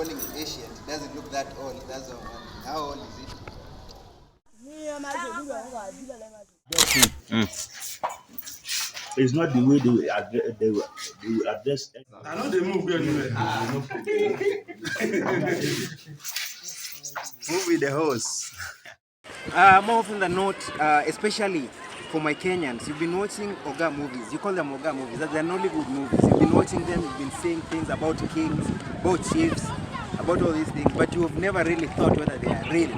calling it Asian. It doesn't look that old. That's all. How old is it? It's not the way they will address. I know they move anywhere. Move with the horse. More often than not, especially for my Kenyans, you've been watching Oga movies. You call them Oga movies. They're Nollywood movies. You've been watching them. You've been saying things about kings, about chiefs, about all these things, but you have never really thought whether they are real.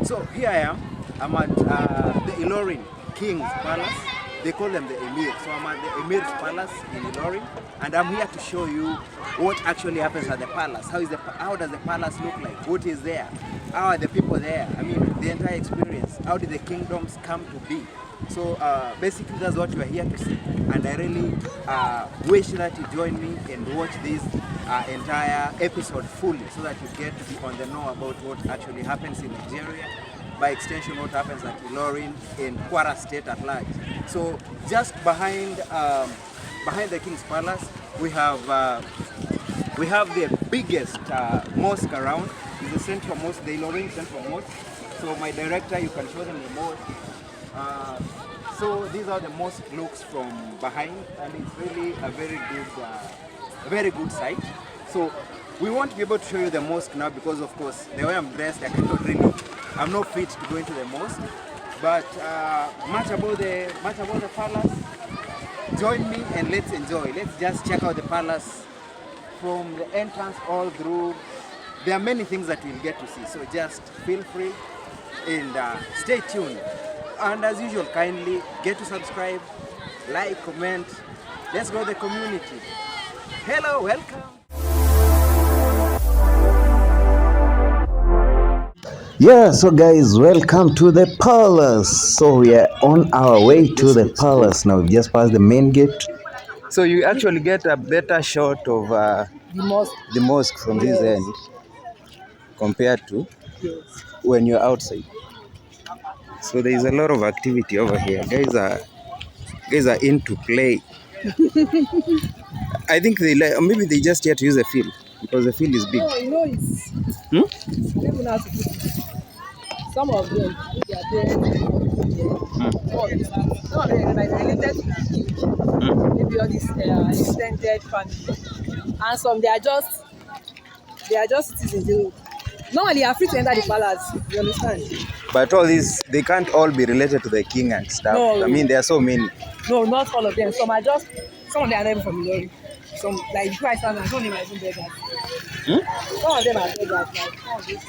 So here I am. I'm at the Ilorin King's Palace. They call them the Emir. So I'm at the Emir's Palace in Ilorin, and I'm here to show you what actually happens at the palace. How does the palace look like? What is there? How are the people there? I mean, the entire experience. How did the kingdoms come to be? So basically that's what we're here to see, and I really wish that you join me and watch this entire episode fully so that you get to be on the know about what actually happens in Nigeria, by extension what happens at Ilorin in Kwara state at large. So just behind the King's Palace we have the biggest mosque around. It's the central mosque, the Ilorin central mosque. So my director, you can show them the mosque. So these are the mosque looks from behind, and it's really a very good sight. So we won't be able to show you the mosque now because of course the way I'm dressed, I'm not fit to go into the mosque. But much about the palace. Join me and let's enjoy. Let's just check out the palace from the entrance all through. There are many things that we'll get to see, so just feel free and stay tuned. And as usual, kindly get to subscribe, like, comment. Let's grow the community. Hello, welcome. Yeah, so guys, welcome to the palace. So we are on our way to the palace now. We just passed the main gate. So you actually get a better shot of the mosque from this end compared to when you're outside. So there is a lot of activity over here. Guys are into play. I think maybe they just here to use the field because the field is big. No, you know it's. I don't even know how to put it. Some of them, they are there. Some of them like related to the king. Maybe all this extended family, and some they are just citizens. Normally, are free to enter the palace. You understand? But all these, they can't all be related to the king and stuff. No. I mean, there are so many. No, not all of them. Some of them are not even from Ilorin. Some, like, before I stand, some of them are even beggars. Some of them are beggars. Like, some of this.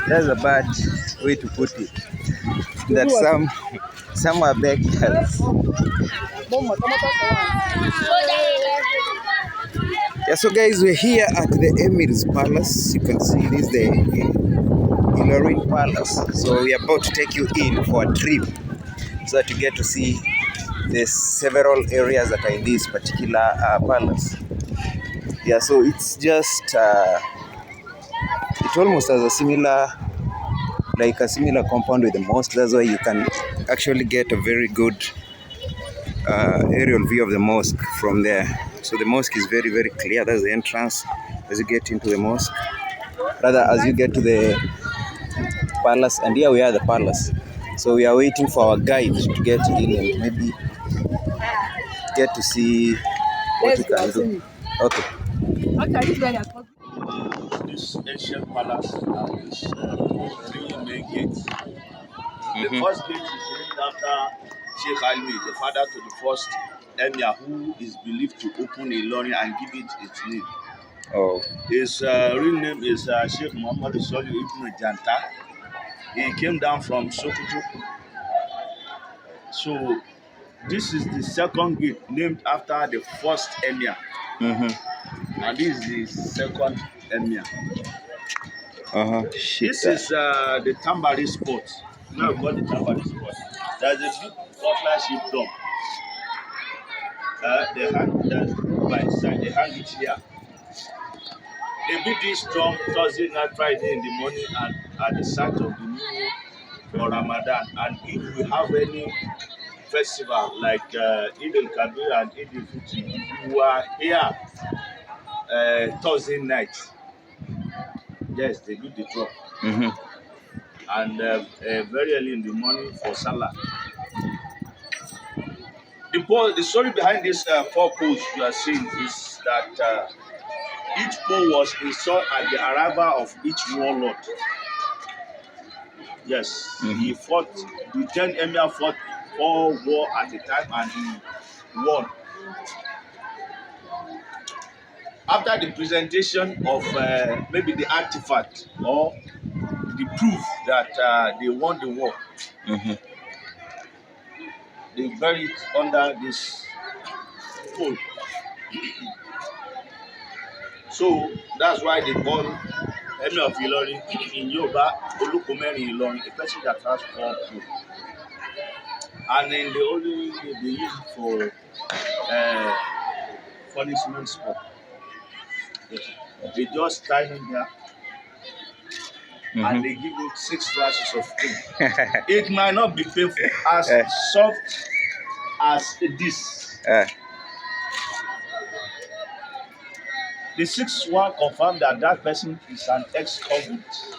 That's a bad way to put it. That some are beggars. Yeah, so guys, we're here at the Emir's Palace. You can see this is the Ilorin Palace. So we're about to take you in for a trip so that you get to see the several areas that are in this particular palace. Yeah, so it's just it almost has a similar compound with the mosque. That's why you can actually get a very good aerial view of the mosque from there. So the mosque is very, very clear. That's the entrance as you get into the mosque. Rather, as you get to the palace, and here we are at the palace. So we are waiting for our guide to get in and maybe get to see what we can do. Okay. This ancient palace has three main gates. The first gate is named after Sheikh Almi, the father to the first Emir, who is believed to open Ilorin and give it its name. Oh. His real name is Sheikh Muhammad Soli Ibn Janta. He came down from Sokoto. So this is the second gate named after the first Emir. And this is the second Emir. This is the Tambari spot. Now we call the Tambari spot. There's a big butlership drum. They hang that by side. They hang it here. They beat this drum Thursday night, Friday in the morning, and at the start of the new moon for Ramadan. And if we have any festival like Eid al-Kabir and Eid al-Fitr, who are here Thursday night. Yes, they do the drop. And very early in the morning for Salah. The story behind this 4 poles you are seeing is that each pole was installed at the arrival of each warlord. Yes, he fought, the 10 emir fought 4 wars at a time and he won. After the presentation of maybe the artifact or the proof that they won the war, they bury it under this pole. So that's why they call Emir of Ilorin in Yoruba, Olukomeri Ilorin, a person that has 4 poles. And then they use it for punishment spot. Yes. They just tie him there and they give him 6 lashes of pain. It might not be painful, as soft as this. The 6th one confirmed that that person is an ex-convict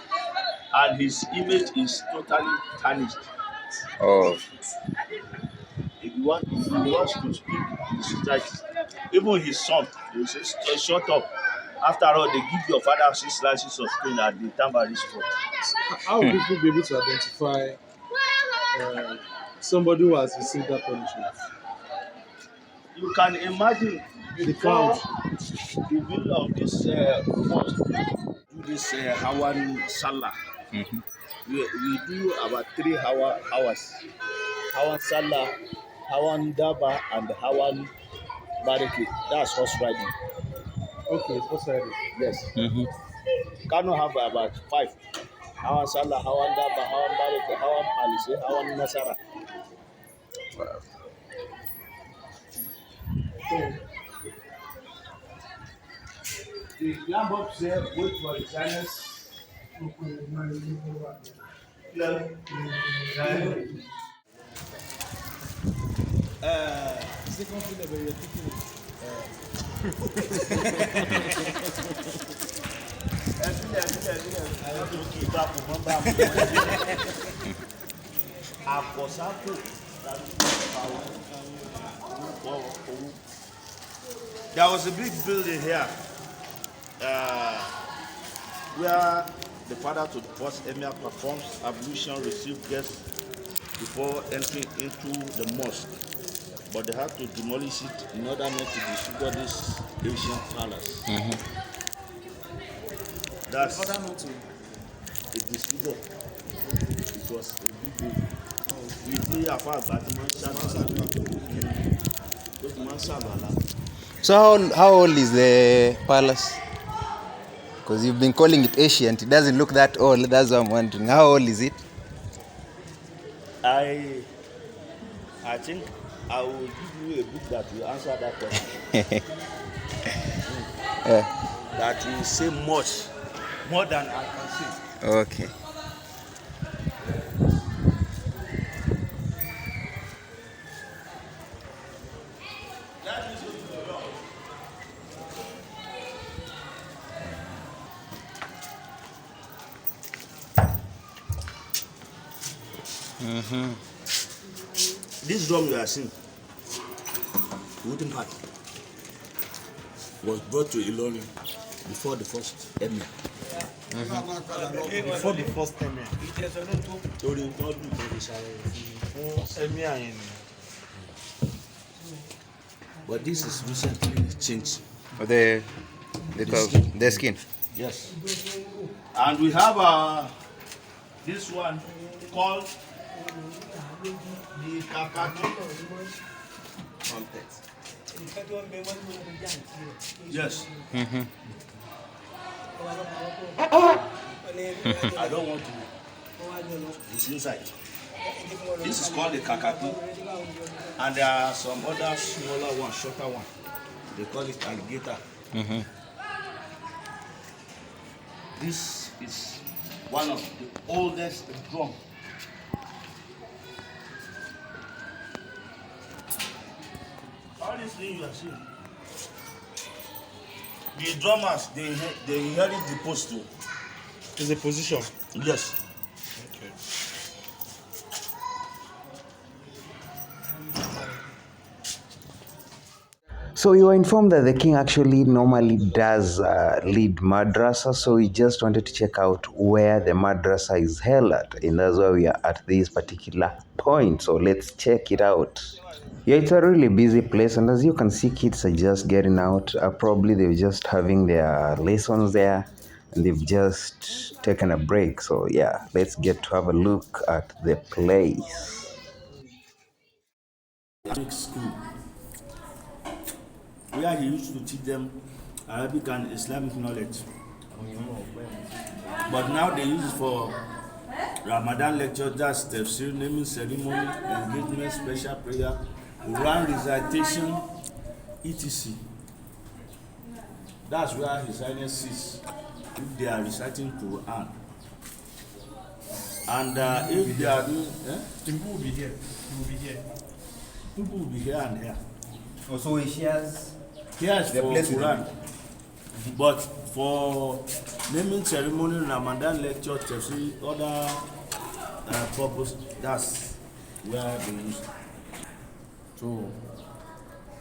and his image is totally tarnished. Oh. If he wants to speak in society, even his son, they will say, shut up. After all, they give your father 6 lashes of pain at the Tambari spot. How will people be able to identify somebody who has received that punishment? You can imagine before the middle of this mosque, do this Hawan Salah. We do about 3 hours. Hawan Salah, Hawan Daba, and Hawan Barricade. That's horse riding. Okay, it's horse riding. Yes. Kano have about 5. Hawan Salah, Hawan Daba, Hawan Barricade, Hawan Palace, Hawan Nasara. Wow. The Lambok said, wait for the silence. Is it confident that you're picking There was a big building here where the father to the first emir performs ablution, receive guests before entering into the mosque. But they had to demolish it in order not to disfigure this ancient palace. That's a disfigure. It was a big building. We see a far back So how old is the palace? Because you've been calling it ancient. It doesn't look that old. That's what I'm wondering. How old is it? I think I will give you a book that will answer that question. That will say much, more than I can say. Okay. This drum you are seeing, wooden part, was brought to Ilorin before the first emir. before the first emir. But this is recently changed. The skin. Yes. And we have this one called the Kakaki. Yes. I don't want to. It's inside. This is called the Kakaki. And there are some other smaller ones, shorter ones. They call it alligator. This is one of the oldest drum. this thing you are seeing. The drummers, they inherit the post too. It's a position. Yes. Okay. So you were informed that the king actually normally does lead madrasa, so we just wanted to check out where the madrasa is held at, and that's why we are at this particular point. So let's check it out. Yeah, it's a really busy place, and as you can see, kids are just getting out. Probably they're just having their lessons there, and they've just taken a break. So yeah, let's get to have a look at the place. School where he used to teach them Arabic and Islamic knowledge. But now they use it for Ramadan lecture, that's tafsir, naming ceremony, engagement, special prayer, Quran recitation, etc. That's where His Highness sits if they are reciting Quran. And if they are doing, People will be here. You will be here. people will be here and here. Also, he shares Here's the for place with Quran. But for naming ceremony, Ramadan lecture, tafsir, other purpose, that's where they use it. So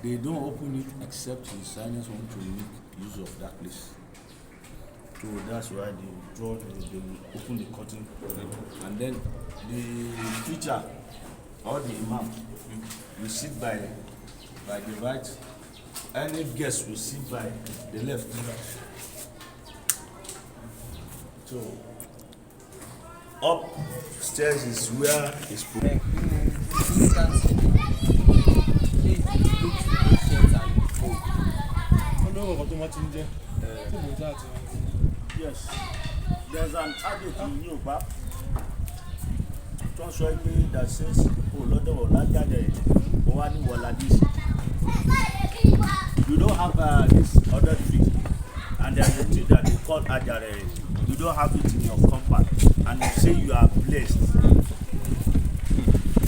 they don't open it except His Highness want to make use of that place. So that's why they draw, they open the curtain, and then the preacher or the imam will sit by the right. Any guest will sit by the left. So upstairs is where it's put. Yes, there's an adage in Yoruba that says, "Oh Lord, you don't have this other tree, and there's a tree that they call ajare. You don't have it in your compound, and you say you are blessed."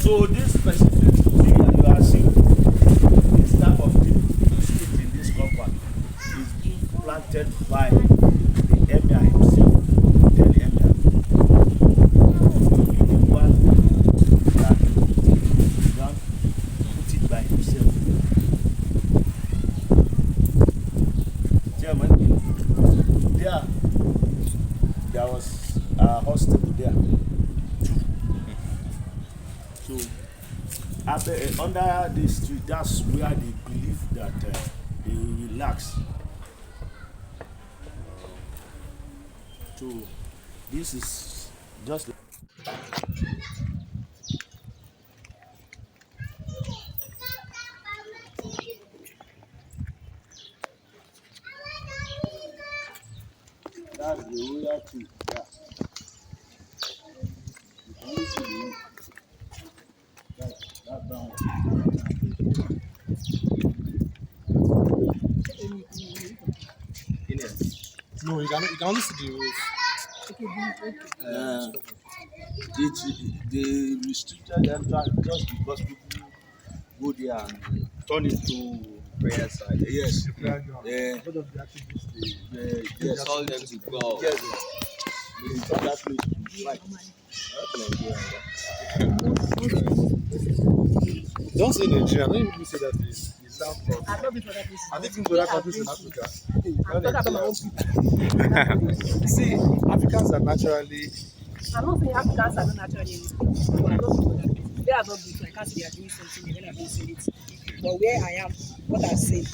So this specific tree that you are seeing, this type of tree you see in this compound, is being planted by the Emir himself. The Emir, the one that put it by himself. There was a hospital there too. So under this tree, that's where they believe that they will relax. So this is just that's the royal tree. Yeah. That brown. No, you can only see the roof. They restricted the entrance just because people go there and turn it to prayer side. Yes. Both of the activities, Yes. Tell them to go. Yes. They turn that place to fight. don't say Nigeria. Don't even say that place. You sound proud. I've not been for that place. I think in other countries in Africa. I'm talking about my own people. See, Africans are naturally. I'm not saying Africans are not naturally anything, but I'm not for that place. They are not good, so I can't say they are doing something when I'm doing it. But where I am, what I've seen,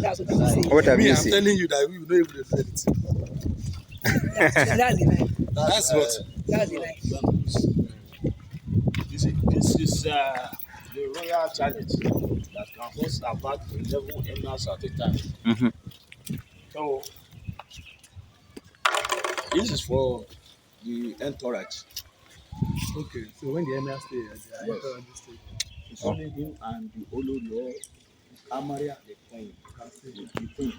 that's what I'm saying. What have Me, you I'm seen? telling you that we will not able to say it. That's the lie. That's what. That's the lie. This is the royal challenge that can host about 11 emirs at a time. Mm-hmm. So this is for the entourage. Okay, so when the emir stay, Yes. It's only him and the Olori Amaria, the queen. The queen.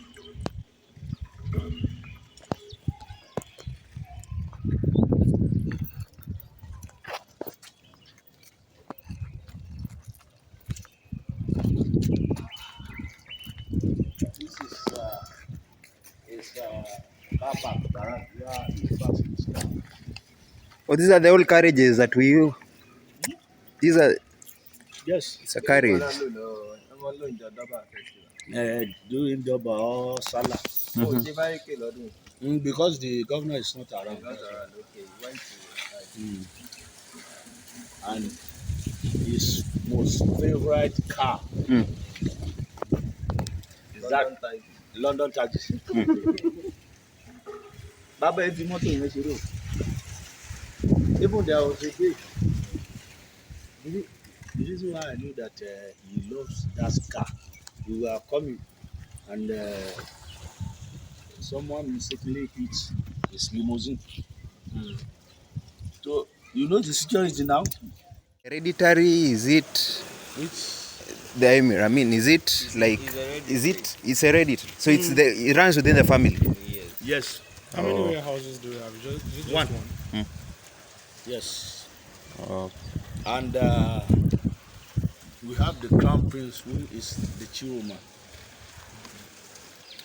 Oh, these are the old carriages that we use. These are. Yes. It's a carriage. Doing job or Salah. Because the governor is not around. Okay. And his most favorite car is that London taxi. Baba, if you want to even there was a day. The reason why I knew that he loves that car, we were coming and someone mistakenly hit his limousine. So you know the security now. Hereditary, is it the Emir? I mean, is it like, it's hereditary? So it runs within the family? Yes. How many warehouses do you have? Just One. one? Yes. Oh. And we have the crown prince who is the Chiroma.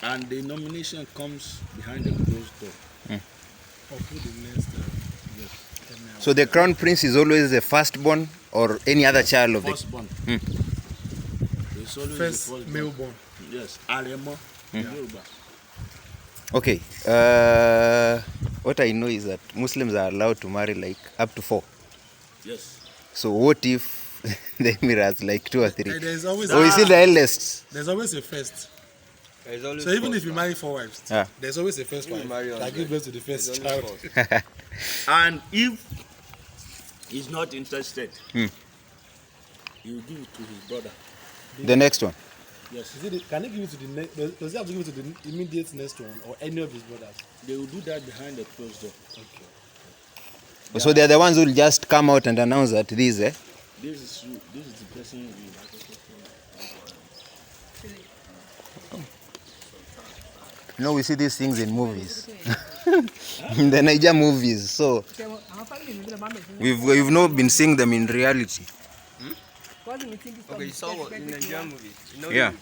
And the nomination comes behind the closed door. So the crown prince is always the firstborn or any other child of Firstborn. It's always First the firstborn. male born. Yes. Aremo. Yoruba. Okay. What I know is that Muslims are allowed to marry like up to 4. Yes. So what if the Emir has like 2 or 3? There's always Or is he the eldest? there's always a first. There's always So even first if you marry 4 wives, there's always a first wife that gives birth to the first There's child. always first. And if he's not interested, he will give it to his brother. The next one. Yes. Can he give it to the next? Does he have to give it to the immediate next one or any of his brothers? They will do that behind the closed door. Okay. So they are the ones who will just come out and announce that this, This is you. This is the person you. You know, we see these things in movies. In the Niger movies. So we've not been seeing them in reality. Okay, you saw what in Nigerian movies? You know, Yeah.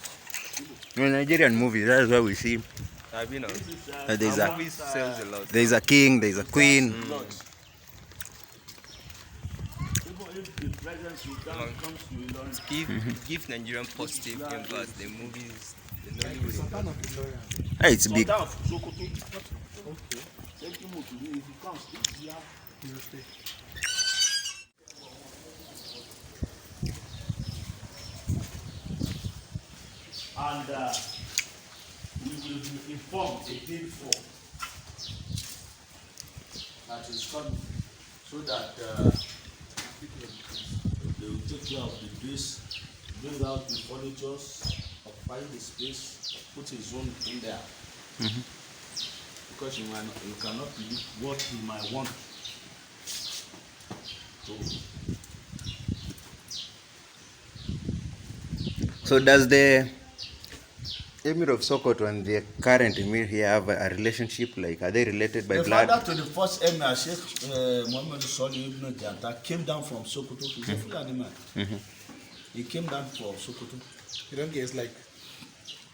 In Nigerian movies, that's why we see I've been on. that Movies sells a lot. there is a king, there is a queen. Even if the presence comes to Ilorin, Give Nigerian positive impact. The movies, the Nollywood. Hey, it's big. Sometimes Sokoto. Okay. Same thing to do if he comes. Yeah. He will stay. And we will be informed a day before that is coming, so that they will take care of the place, bring out the furniture, occupy the space, put his own in there. Because you cannot believe what he might want. So does the Emir of Sokoto and the current Emir here have a relationship? Like, are they related by The blood? father to the first Emir, Sheikh Muhammad Soli Ibn Janta, came down from Sokoto. He's a Fulani man. He came down from Sokoto. You don't get, it's like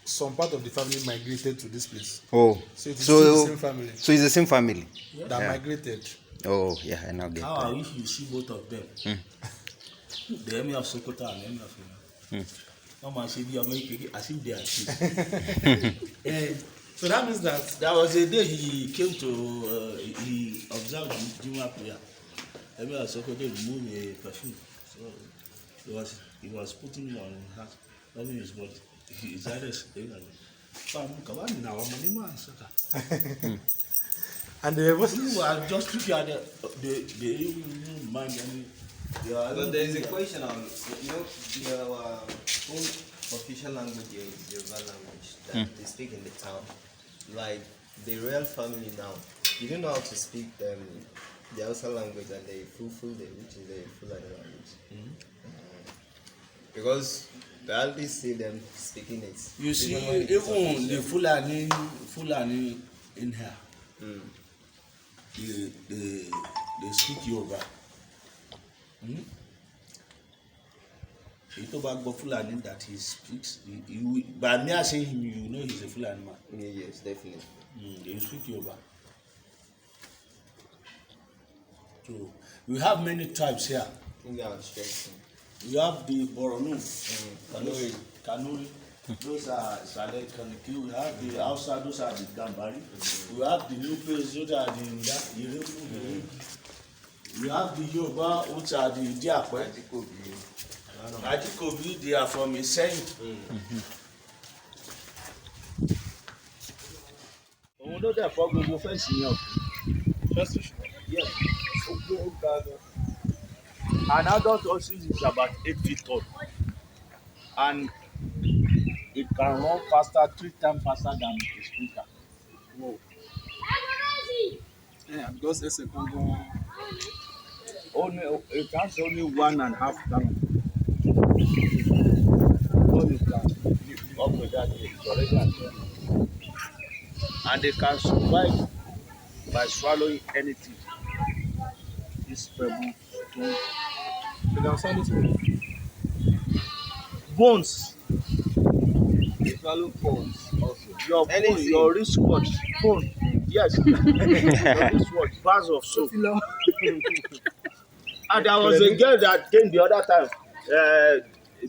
some part of the family migrated to this place. Oh, So it is still the same family So it's the same family. that migrated. Oh, yeah, I now get How that. I wish you see both of them. The Emir of Sokoto and the Emir of Ilorin. Mama said, "You are making as if they are kids." So that means that There was a day he came to, he observed the Juma prayer. Emir of Sokoto removed a perfume. So he was putting it on his heart, rubbing his body. His eyes, and the you are just looking at the mind and But there is a question on, our own official language here is Yoruba language that they speak in the town. Like the royal family now, you don't know how to speak the Hausa language and the Fulfulde, which is the Fulani language. Because I always see them speaking it. you see, even the Fulani in here, they speak Yoruba. He told about Fulani that he speaks. By me seeing him, you know he's a Fulani man. Yes, definitely. They speak Yoruba. So we have many tribes here. Yeah, interesting. We have the Boronu, Kanuri. those are Saleh Kaniki. We have the Hausa, those are the Gambari. We have the Nupe, those are the Yerebu. We have the Yoruba, which are the Diakwe. Adikobi, they are from Iseyin. Òun ló dẹ̀ fọ́ gbogbo fẹ́ǹsì yẹn o. Yes. An adult ostrich is about 8 feet tall, and it can run faster, 3 times faster than a sprinter. Whoa. Yeah, because it's a Congo. Only it has only 1.5 gallon. All it can up to that it's already at there. And they can survive by swallowing anything. This pebble, stone. They can sell it to Bones. They swallow phones also. Your phone, your wristwatch, phone. Yes. Your wristwatch, bars of soap. And there was a girl that came the other time.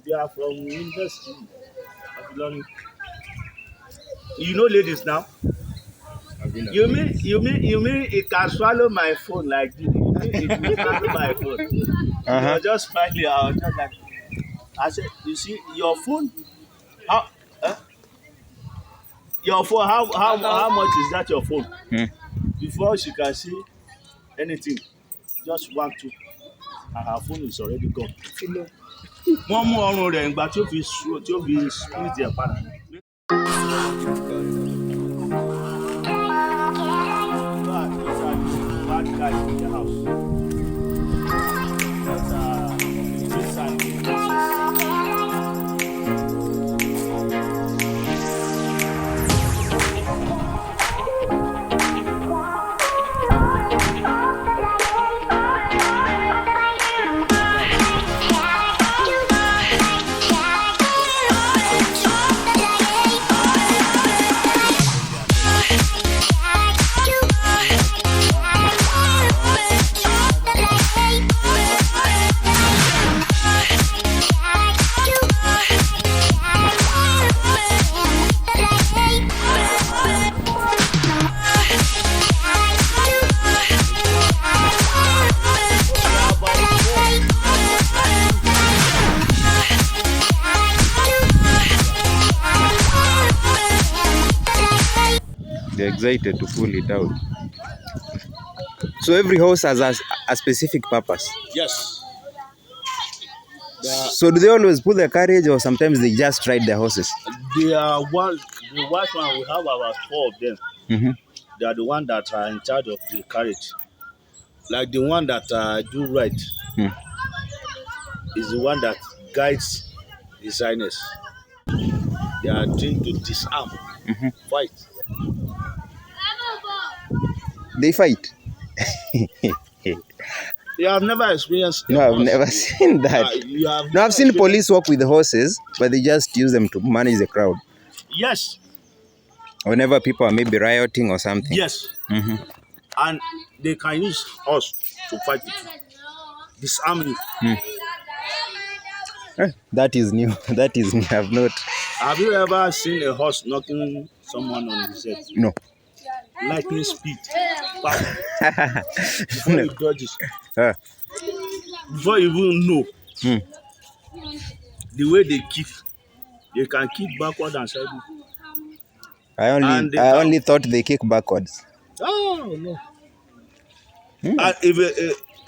They are from University of Ilorin. You know ladies now? You mean it can swallow my phone like this? You mean it will swallow my phone? I was just smiling. I was just like, I said, you see, your phone, how, your phone, how much is that your phone? Before she can see anything, just 1, 2, and her phone is already gone. One more ọrùn rẹ̀ ìgbà tí ó fi split ẹ̀ padà. Bad guys in the house. They're excited to pull it out. So every horse has a specific purpose. Yes. So do they always pull their carriage, or sometimes they just ride their horses? They are the white one, we have about 4 of them. They are the ones that are in charge of the carriage. Like the one that do right is the one that guides his highness. They are trained to disarm, fight. They fight. You have never experienced. No, I've never seen that. No, I've seen police walk with the horses, but they just use them to manage the crowd. Yes. Whenever people are maybe rioting or something. Yes. And they can use us to fight with you. Disarm you. That is new. That is new. I've not. Have you ever seen a horse knocking someone on his head? No. Lightning speed. Before you dodge it. Before you even know. The way they kick backward and side. I only thought they kick backwards. Oh no. And if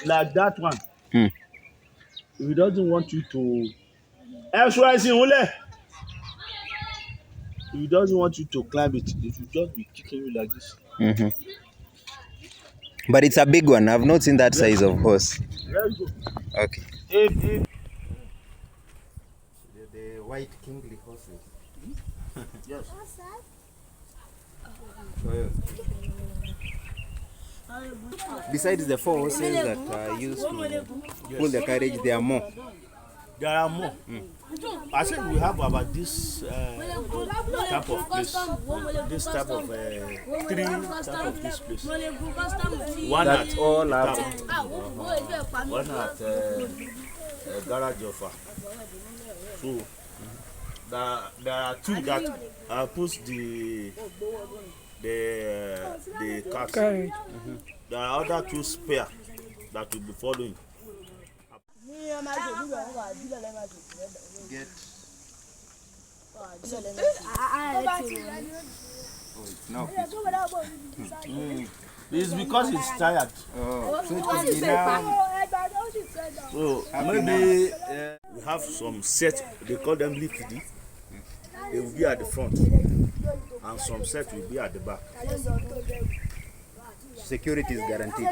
like that one, if he doesn't want you to if he doesn't want you to climb it, it will just be kicking you like this. But it's a big one. I've not seen that size of horse. Let's go. Okay. The white kingly horses. Yes. Besides the 4 horses that are used to pull the carriage, there are more. There are more. I think we have about this type of place. This type of 3 type of this place. One That's at all the up. top, one at garage of. So there are 2 that push the cars. There are other 2 spare that will be following. Get. No. It's because it's tired. Oh, so it is enough. So maybe we have some set, they call them liquid. They will be at the front, and some set will be at the back. Security is guaranteed.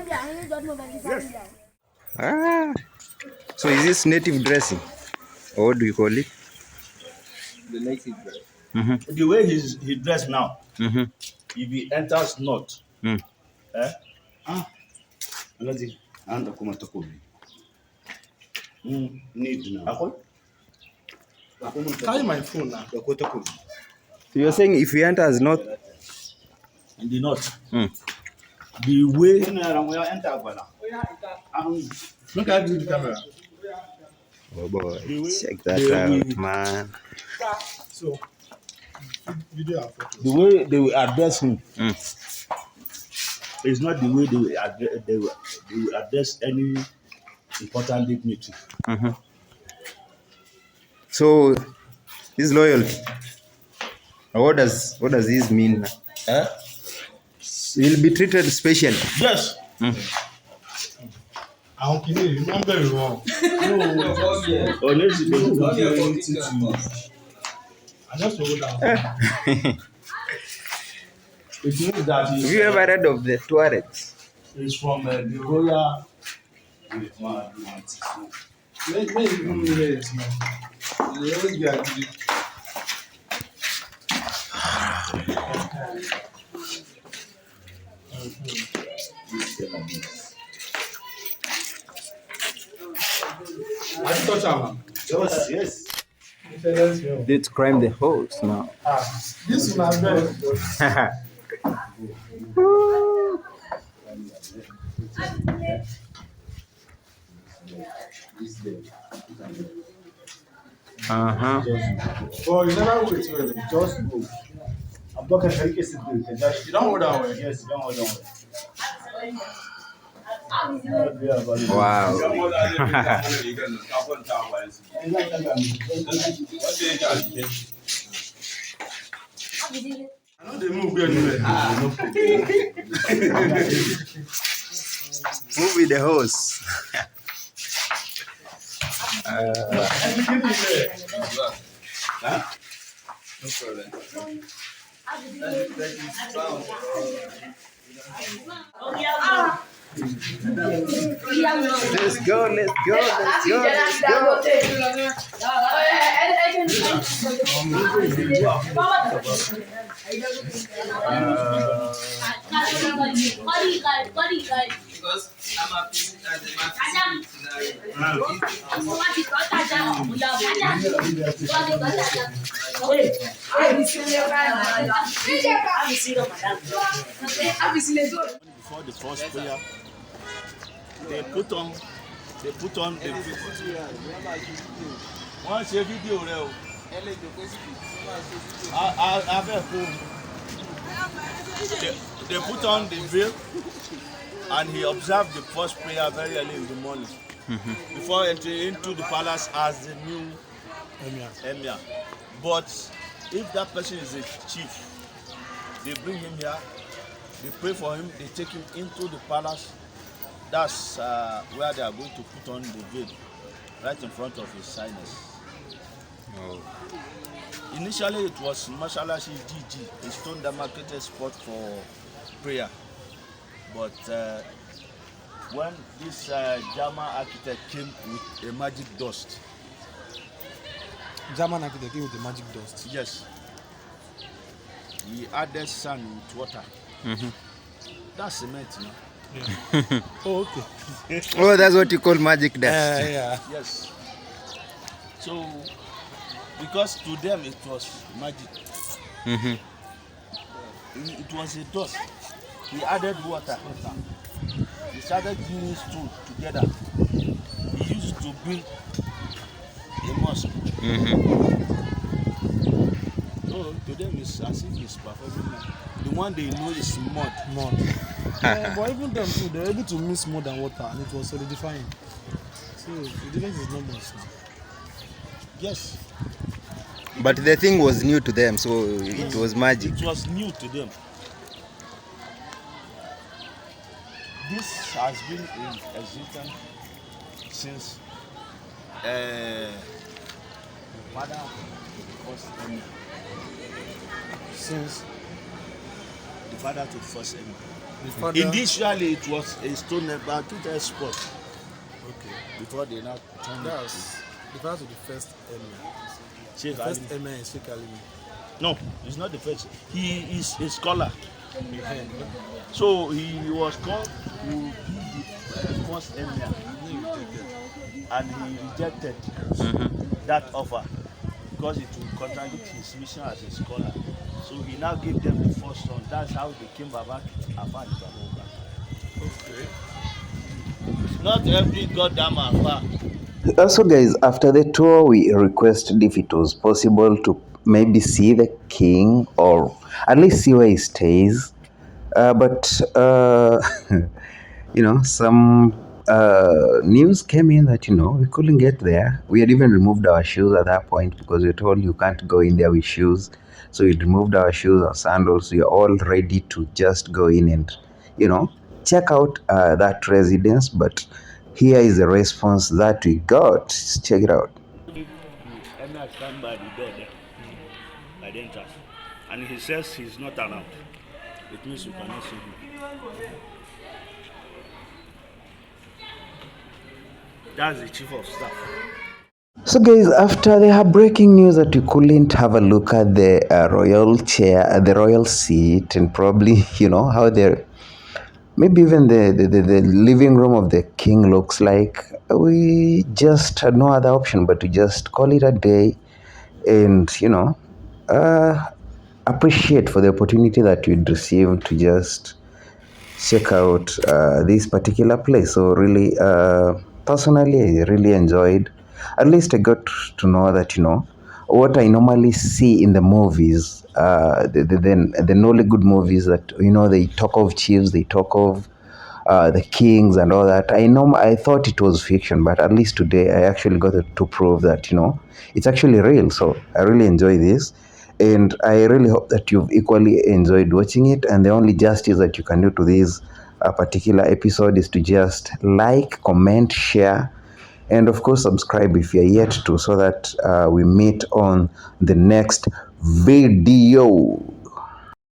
Yes. Ah. So is this native dressing? Or what do you call it? The native dress. The way he dressed now, if he enters north, Need now. Carry my phone now. So you're saying if he enters north? in the north, the way Look at the camera. Oh boy, check they that out, will- man. So, video and photo. the way they will address him is not the way they will address any important dignity. So this loyalty. What does this mean? He'll be treated specially. Yes. I don't remember it wrong. Unless they don't do anything to you. I just wrote down. It means that Have you ever read of the Tuaregs? it's from the royal. I touch him. Yes. Let's climb the horse now. This one best. Oh, you never wait. Just go. I'm talking very You don't hold that way. Yes, don't hold on. Wow. I know they move anywhere. Move with the horse. Let's go, let's go, let's go, let's go. Before the first prayer, they put on the one ṣe video rẹ o. They put on the veil and he observed the first prayer very early in the morning before entering into the palace as the new emir. But if that person is a chief, they bring him here, they pray for him, they take him into the palace. That's where they are going to put on the veil, right in front of his Highness. Oh. Initially, it was Mashalashi GG, a stone demarcated spot for prayer. But when this German architect came with a magic dust, German architect with the magic dust. yes, he added sand with water. That's cement, you know? Yeah. Oh, okay. Oh, that's what you call magic dust. Yeah. Yes. So, because to them it was magic. It was a dust. He added water. He started doing stool together. He used to build a mosque. So to them it's as if he's performing now. The one they know is mud. Mud. Yeah, but even them too, they're able to mix mud and water, and it was solidifying. So the difference is not much now. Yes. But the thing was new to them, so it was magic. It was new to them. This has been in existence since father to the first Emir. Since The father to the first Emir. the father. Initially, it was a stone about 2 spot Okay. before they now turned That's the father to the first emir. Sheikh The first Ali. emir is Sheikh Ali. No, he's not the first. He is a scholar. So he was called to be the first Emir. And he rejected that offer because it would contradict his mission as a scholar. So he now gave them the first son. That's how they came about Afan Ibamoka. Okay. Not every goddamn Afan. Also, guys, after the tour, we requested if it was possible to maybe see the king or at least see where he stays. But some news came in that we couldn't get there. We had even removed our shoes at that point because we were told you can't go in there with shoes. So we removed our shoes, our sandals. We are all ready to just go in and check out that residence. But here is the response that we got. Check it out. Emir stand by the door there, by the entrance. And he says he's not around. It means you cannot see him. That's the chief of staff. So guys, after the heartbreaking news that we couldn't have a look at the royal chair, the royal seat, and probably how the maybe even the living room of the king looks like, we just had no other option but to just call it a day and appreciate for the opportunity that we'd received to just check out this particular place. So really, personally, I really enjoyed. At least I got to know that what I normally see in the movies, the Nollywood movies that they talk of chiefs, they talk of the kings and all that. I thought it was fiction, but at least today I actually got to prove that it's actually real. So I really enjoy this. And I really hope that you've equally enjoyed watching it. And the only justice that you can do to this particular episode is to just like, comment, share, and of course subscribe if you're yet to, so that we meet on the next video.